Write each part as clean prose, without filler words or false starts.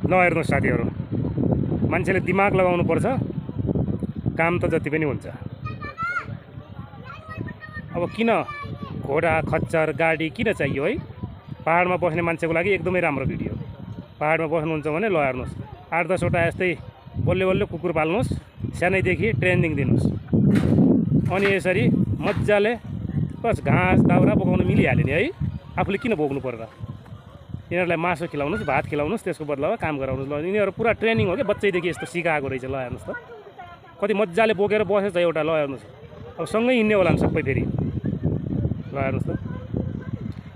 ल हेर्नुहोस् साथीहरू, मान्छेले दिमाग लगाउनु पर्छ, काम त जति पनि हुन्छ। अब किन घोडा खच्चर गाडी किन चाहियो है? पहाडमा बस्ने मान्छेको लागि एकदमै राम्रो भिडियो। पहाडमा बस्नुहुन्छ भने ल हेर्नुहोस्, 8-10 वटा यस्तै बल्ले बल्ले कुकुर पाल्नुहोस्, सानैदेखि ट्रेनिङ दिनुहोस्, अनि यसरी मजाले बस घाँस दाउरा बोकाउनु मिलिहाल्यो नि है। आफूले किन बोक्नु पर्छ? यिनीहरूलाई मासु खिलाउनुहोस्, भात खिलाउनुहोस्, त्यसको बदलामा काम गराउनुहोस्। ल यिनीहरू पुरा ट्रेनिङ हो कि बच्चैदेखि यस्तो सिकाएको रहेछ। ल हेर्नुहोस् त कति मजाले बोकेर बसेछ एउटा। ल हेर्नुहोस्, अब सँगै हिँड्ने होला नि सबै फेरि। ल हेर्नुहोस् त,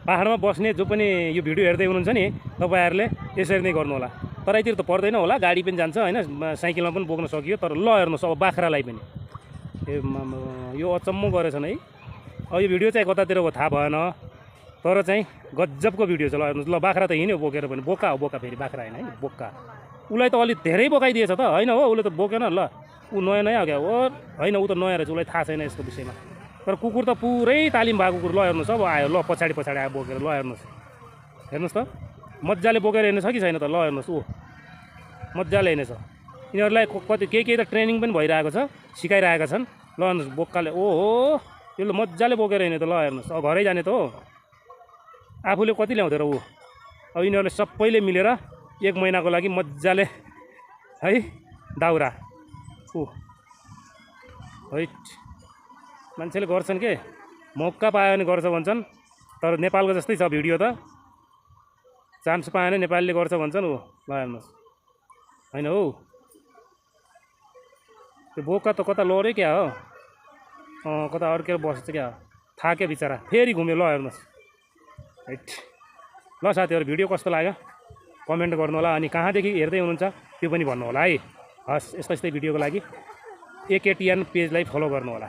पाहाडमा बस्ने जो पनि यो भिडियो हेर्दै हुनुहुन्छ नि, तपाईँहरूले यसरी नै गर्नु होला। तराईतिर त पर्दैन होला, गाडी पनि जान्छ होइन, साइकलमा पनि बोक्न सकियो। तर ल हेर्नुहोस्, अब बाख्रालाई पनि यो अचम्म गरेछन् है। अब यो भिडियो चाहिँ कतातिर हो थाहा भएन, तर चाहिँ गजबको भिडियो छ। ल हेर्नुहोस्, ल बाख्रा त हिँड्यो बोकेर पनि, बोका हो बोका, फेरि बाख्रा होइन है, बोका। उसलाई त अलिक धेरै बोकाइदिएछ त होइन हो, उसले त बोकेन। ल ऊ नयाँ नयाँ हो क्या हो, होइन ऊ त नयाँ रहेछ, उसलाई थाहा छैन यसको विषयमा। तर कुकुर त पुरै तालिम भएको कुकुर। ल हेर्नुहोस्, अब आयो, ल पछाडि आयो बोकेर। ल हेर्नुहोस्, हेर्नुहोस् त मजाले बोकेर हिँड्छ कि छैन त? ल हेर्नुहोस्, ऊ मजाले हिँड्छ। यिनीहरूलाई कति केही त ट्रेनिङ पनि भइरहेको छ, सिकाइरहेका छन्। ल हेर्नुहोस्, बोक्काले ओहो यो ल मजाले बोकेर हिँड्यो त। ल हेर्नुहोस्, अब घरै जाने त हो, आफूले कति ल्याउँथ्यो र ऊ। अब यिनीहरूले सबैले मिलेर 1 महिनाको लागि मजाले है दाउरा ऊ है मान्छेले गर्छन् के, मौका पायो भने गर्छ भन्छन्। तर नेपालको जस्तै छ भिडियो त, चान्स पायो भने नेपालीले गर्छ भन्छन्। ऊ ल हेर्नुहोस्, होइन हौ त्यो बोका त कता लड्यो क्या हो, कता अड्केर बस्छ क्या, थाक्यो बिचरा, फेरि घुम्यो। ल हेर्नुहोस् हैट। ल साथीहरू, भिडियो कस्तो लाग्यो कमेन्ट गर्नु होला, अनि कहाँदेखि हेर्दै हुनुहुन्छ त्यो पनि भन्नु होला है। हस्, यस्तै भिडियोको लागि AKTN पेजलाई फलो गर्नु होला।